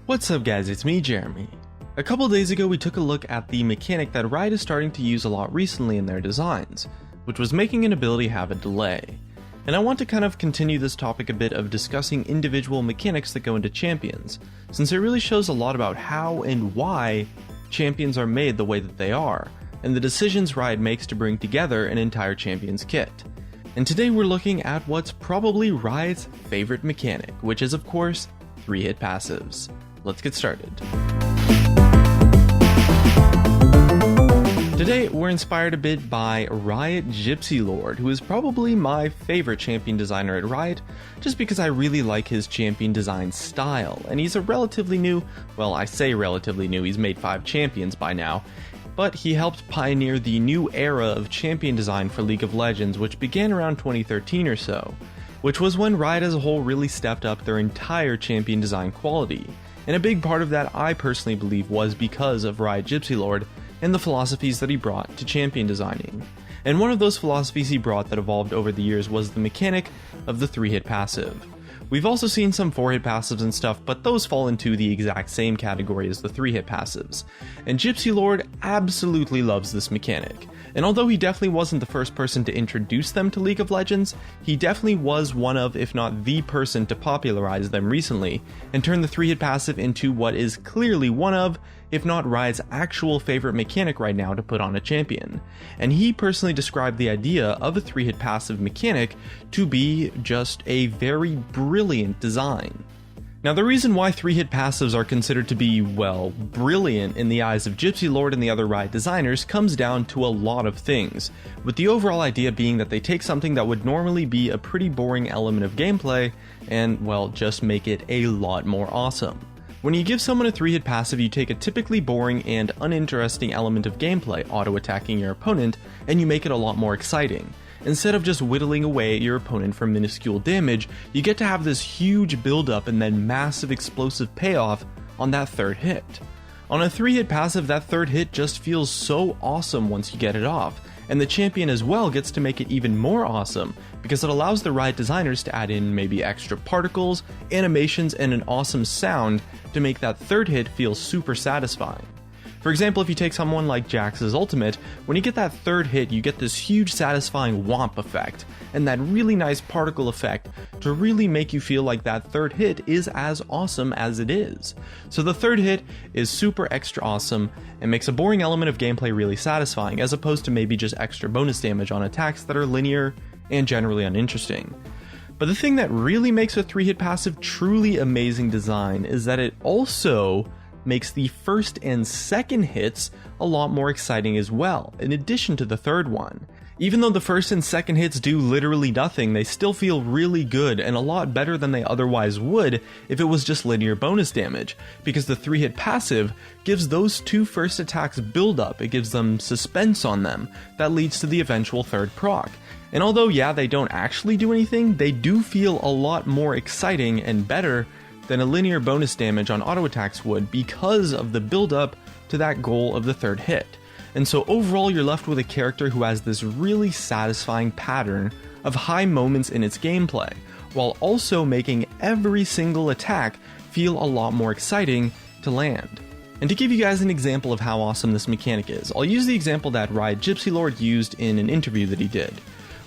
What's up guys, it's me Jeremy. A couple days ago we took a look at the mechanic that Riot is starting to use a lot recently in their designs, which was making an ability have a delay. And I want to kind of continue this topic a bit of discussing individual mechanics that go into champions, since it really shows a lot about how and why champions are made the way that they are, and the decisions Riot makes to bring together an entire champion's kit. And today we're looking at what's probably Riot's favorite mechanic, which is of course 3-hit passives. Let's get started. Today, we're inspired a bit by Riot Gypsy Lord, who is probably my favorite champion designer at Riot, just because I really like his champion design style, and he's a relatively new, well I say relatively new, he's made 5 champions by now, but he helped pioneer the new era of champion design for League of Legends, which began around 2013 or so, which was when Riot as a whole really stepped up their entire champion design quality. And a big part of that I personally believe was because of Riot Gypsy Lord and the philosophies that he brought to champion designing. And one of those philosophies he brought that evolved over the years was the mechanic of the 3-hit passive. We've also seen some 4-hit passives and stuff, but those fall into the exact same category as the 3-hit passives. And Gypsy Lord absolutely loves this mechanic. And although he definitely wasn't the first person to introduce them to League of Legends, he definitely was one of, if not the person to popularize them recently, and turn the 3-hit passive into what is clearly one of, if not Riot's actual favorite mechanic right now to put on a champion. And he personally described the idea of a 3-hit passive mechanic to be just a very brilliant design. Now the reason why 3-hit passives are considered to be, well, brilliant in the eyes of Gypsy Lord and the other Riot designers comes down to a lot of things, with the overall idea being that they take something that would normally be a pretty boring element of gameplay and, well, just make it a lot more awesome. When you give someone a 3-hit passive, you take a typically boring and uninteresting element of gameplay, auto-attacking your opponent, and you make it a lot more exciting. Instead of just whittling away at your opponent for minuscule damage, you get to have this huge build-up and then massive explosive payoff on that 3rd hit. On a 3-hit passive, that 3rd hit just feels so awesome once you get it off, and the champion as well gets to make it even more awesome, because it allows the Riot designers to add in maybe extra particles, animations, and an awesome sound to make that 3rd hit feel super satisfying. For example, if you take someone like Jax's ultimate, when you get that 3rd hit, you get this huge satisfying whomp effect, and that really nice particle effect to really make you feel like that 3rd hit is as awesome as it is. So the 3rd hit is super extra awesome and makes a boring element of gameplay really satisfying, as opposed to maybe just extra bonus damage on attacks that are linear and generally uninteresting. But the thing that really makes a 3-hit passive truly amazing design is that it also makes the 1st and 2nd hits a lot more exciting as well, in addition to the 3rd one. Even though the 1st and 2nd hits do literally nothing, they still feel really good and a lot better than they otherwise would if it was just linear bonus damage, because the 3-hit passive gives those 2 first attacks build up, it gives them suspense on them, that leads to the eventual 3rd proc. And although yeah, they don't actually do anything, they do feel a lot more exciting and better than a linear bonus damage on auto attacks would, because of the build up to that goal of the 3rd hit. And so overall you're left with a character who has this really satisfying pattern of high moments in its gameplay, while also making every single attack feel a lot more exciting to land. And to give you guys an example of how awesome this mechanic is, I'll use the example that Riot Gypsy Lord used in an interview that he did,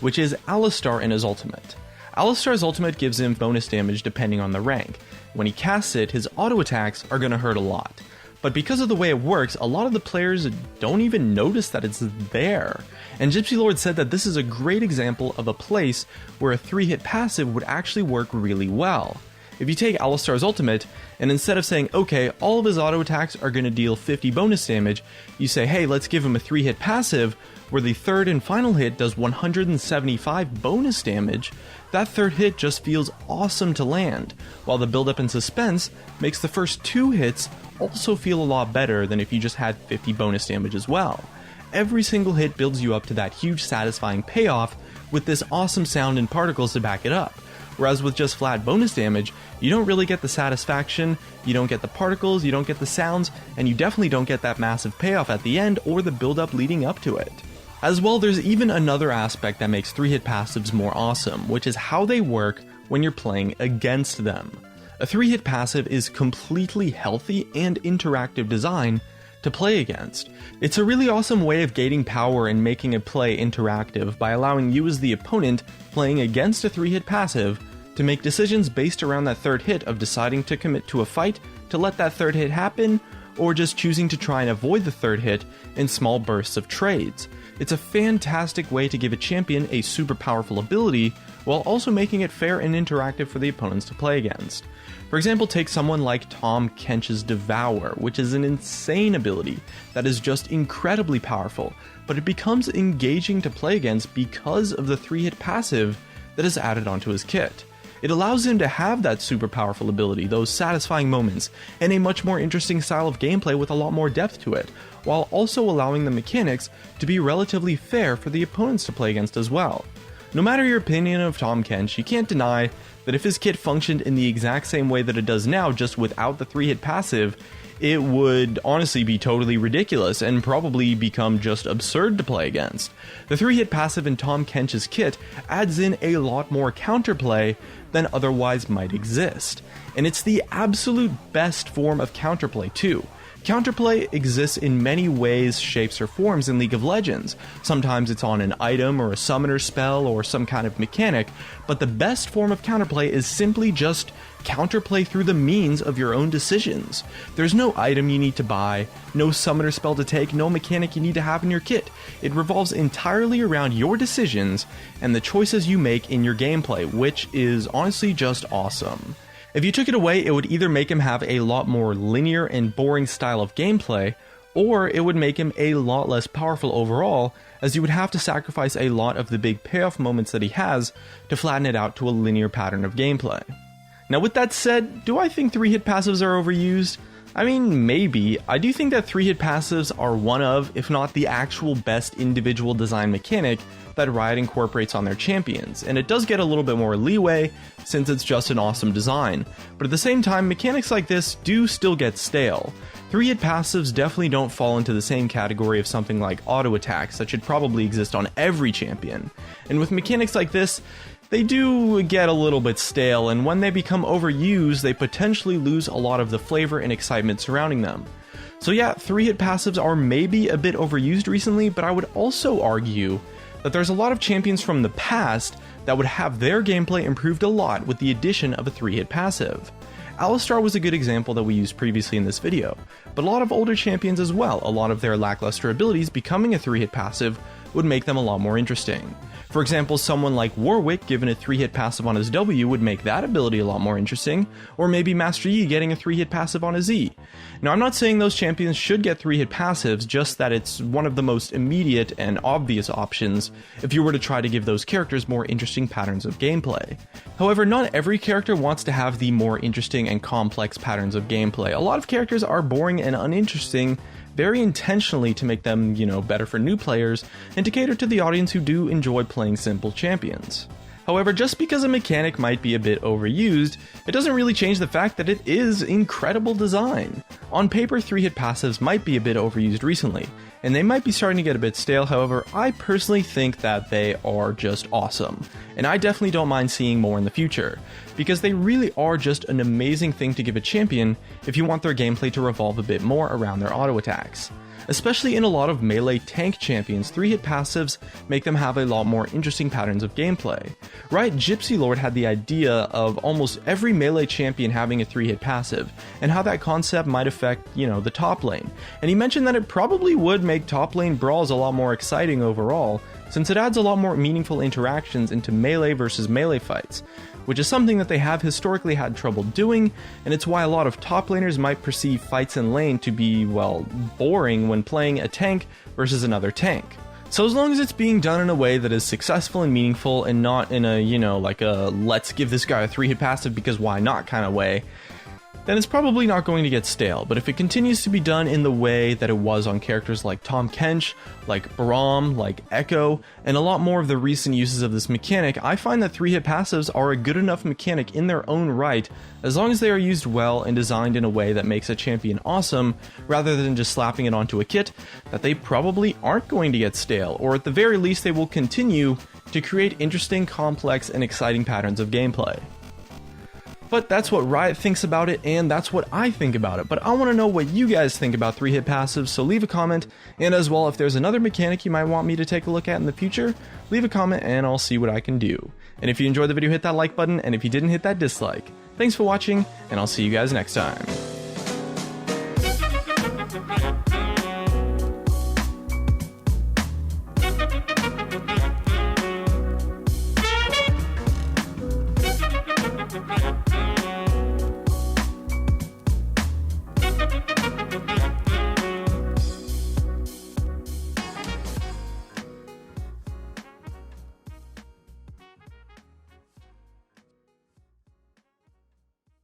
which is Alistar and his ultimate. Alistar's ultimate gives him bonus damage depending on the rank. When he casts it, his auto attacks are going to hurt a lot. But because of the way it works, a lot of the players don't even notice that it's there. And Gypsy Lord said that this is a great example of a place where a 3-hit passive would actually work really well. If you take Alistar's ultimate, and instead of saying, okay, all of his auto attacks are going to deal 50 bonus damage, you say, hey, let's give him a 3-hit passive where the 3rd and final hit does 175 bonus damage, that 3rd hit just feels awesome to land, while the build-up and suspense makes the first 2 hits also feel a lot better than if you just had 50 bonus damage as well. Every single hit builds you up to that huge satisfying payoff with this awesome sound and particles to back it up. Whereas with just flat bonus damage, you don't really get the satisfaction, you don't get the particles, you don't get the sounds, and you definitely don't get that massive payoff at the end or the build-up leading up to it. As well, there's even another aspect that makes 3-hit passives more awesome, which is how they work when you're playing against them. A 3-hit passive is completely healthy and interactive design to play against. It's a really awesome way of gating power and making a play interactive by allowing you as the opponent playing against a 3-hit passive to make decisions based around that third hit of deciding to commit to a fight to let that third hit happen, or just choosing to try and avoid the third hit in small bursts of trades. It's a fantastic way to give a champion a super powerful ability while also making it fair and interactive for the opponents to play against. For example, take someone like Tahm Kench's Devour, which is an insane ability that is just incredibly powerful, but it becomes engaging to play against because of the 3-hit passive that is added onto his kit. It allows him to have that super powerful ability, those satisfying moments, and a much more interesting style of gameplay with a lot more depth to it, while also allowing the mechanics to be relatively fair for the opponents to play against as well. No matter your opinion of Tahm Kench, you can't deny that if his kit functioned in the exact same way that it does now, just without the 3-hit passive, it would honestly be totally ridiculous and probably become just absurd to play against. The 3-hit passive in Tahm Kench's kit adds in a lot more counterplay than otherwise might exist, and it's the absolute best form of counterplay too. Counterplay exists in many ways, shapes, or forms in League of Legends. Sometimes it's on an item or a summoner spell or some kind of mechanic, but the best form of counterplay is simply just counterplay through the means of your own decisions. There's no item you need to buy, no summoner spell to take, no mechanic you need to have in your kit. It revolves entirely around your decisions and the choices you make in your gameplay, which is honestly just awesome. If you took it away, it would either make him have a lot more linear and boring style of gameplay, or it would make him a lot less powerful overall, as you would have to sacrifice a lot of the big payoff moments that he has to flatten it out to a linear pattern of gameplay. Now with that said, do I think 3-hit passives are overused? I mean, maybe. I do think that 3-hit passives are one of, if not the actual best individual design mechanic that Riot incorporates on their champions, and it does get a little bit more leeway since it's just an awesome design. But at the same time, mechanics like this do still get stale. 3-hit passives definitely don't fall into the same category of something like auto attacks that should probably exist on every champion. And with mechanics like this, they do get a little bit stale, and when they become overused, they potentially lose a lot of the flavor and excitement surrounding them. So yeah, 3-hit passives are maybe a bit overused recently, but I would also argue that there's a lot of champions from the past that would have their gameplay improved a lot with the addition of a 3-hit passive. Alistar was a good example that we used previously in this video, but a lot of older champions as well, a lot of their lackluster abilities becoming a 3-hit passive would make them a lot more interesting. For example, someone like Warwick given a 3-hit passive on his W would make that ability a lot more interesting, or maybe Master Yi getting a 3-hit passive on his E. Now I'm not saying those champions should get 3-hit passives, just that it's one of the most immediate and obvious options if you were to try to give those characters more interesting patterns of gameplay. However, not every character wants to have the more interesting and complex patterns of gameplay. A lot of characters are boring and uninteresting, very intentionally to make them, better for new players and to cater to the audience who do enjoy playing simple champions. However, just because a mechanic might be a bit overused, it doesn't really change the fact that it is incredible design. On paper, 3-hit passives might be a bit overused recently, and they might be starting to get a bit stale. However, I personally think that they are just awesome, and I definitely don't mind seeing more in the future, because they really are just an amazing thing to give a champion if you want their gameplay to revolve a bit more around their auto attacks. Especially in a lot of melee tank champions, 3-hit passives make them have a lot more interesting patterns of gameplay. Riot Gypsy Lord had the idea of almost every melee champion having a 3-hit passive, and how that concept might affect, the top lane. And he mentioned that it probably would make top lane brawls a lot more exciting overall, since it adds a lot more meaningful interactions into melee versus melee fights, which is something that they have historically had trouble doing, and it's why a lot of top laners might perceive fights in lane to be, boring when playing a tank versus another tank. So as long as it's being done in a way that is successful and meaningful and not in a, like a let's give this guy a 3-hit passive because why not kind of way, then it's probably not going to get stale. But if it continues to be done in the way that it was on characters like Tahm Kench, like Braum, like Echo, and a lot more of the recent uses of this mechanic, I find that 3-hit passives are a good enough mechanic in their own right, as long as they are used well and designed in a way that makes a champion awesome, rather than just slapping it onto a kit, that they probably aren't going to get stale, or at the very least they will continue to create interesting, complex, and exciting patterns of gameplay. But that's what Riot thinks about it, and that's what I think about it. But I want to know what you guys think about 3-hit passives, so leave a comment. And as well, if there's another mechanic you might want me to take a look at in the future, leave a comment and I'll see what I can do. And if you enjoyed the video, hit that like button, and if you didn't, hit that dislike. Thanks for watching, and I'll see you guys next time.